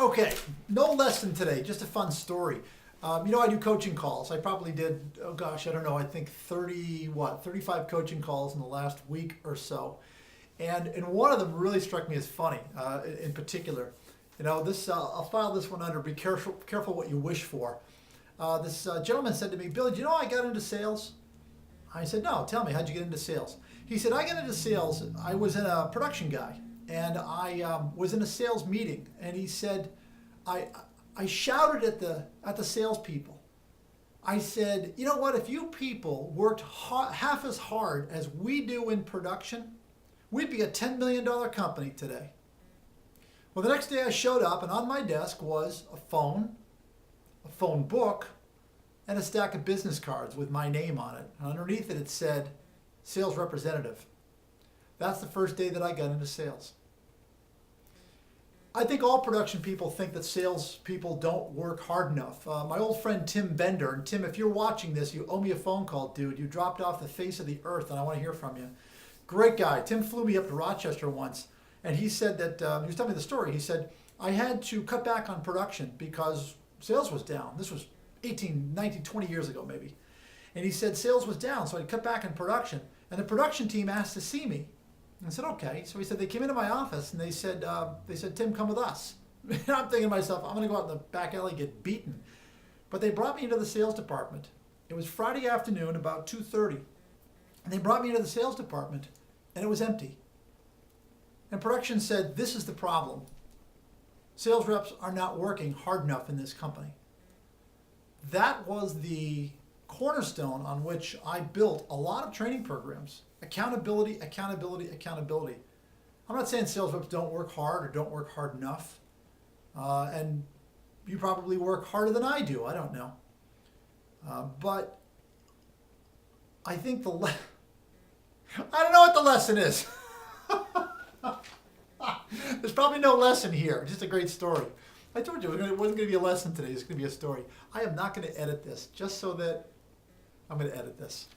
Okay, no lesson today, just a fun story. I do coaching calls. I probably did, oh gosh, I don't know, I think 35 coaching calls in the last week or so. And one of them really struck me as funny, in particular. I'll file this one under be careful what you wish for. This gentleman said to me, Billy, do you know I got into sales? I said, no, tell me, how'd you get into sales? He said, I got into sales, I was in a production guy, and I was in a sales meeting, and he said, I shouted at the salespeople. I said, you know what, if you people worked half as hard as we do in production, we'd be a $10 million company today. Well, the next day I showed up, and on my desk was a phone book, and a stack of business cards with my name on it. And underneath it, it said, sales representative. That's the first day that I got into sales. I think all production people think that sales people don't work hard enough. My old friend Tim Bender, and Tim, if you're watching this, you owe me a phone call, dude. You dropped off the face of the earth, and I want to hear from you. Great guy. Tim flew me up to Rochester once, and he said that, he was telling me the story. He said, I had to cut back on production because sales was down. This was 18, 19, 20 years ago maybe. And he said sales was down, so I cut back on production. And the production team asked to see me. And I said, okay. So he said, they came into my office and they said, Tim, come with us. And I'm thinking to myself, I'm going to go out in the back alley and get beaten. But they brought me into the sales department. It was Friday afternoon, about 2:30. And they brought me into the sales department, and it was empty. And production said, this is the problem. Sales reps are not working hard enough in this company. That was the cornerstone on which I built a lot of training programs. Accountability, accountability, accountability. I'm not saying sales reps don't work hard or don't work hard enough. And you probably work harder than I do. I don't know. But I think I don't know what the lesson is. There's probably no lesson here. Just a great story. I told you it wasn't going to be a lesson today. It's going to be a story. I am not going to edit this, just so that I'm going to edit this.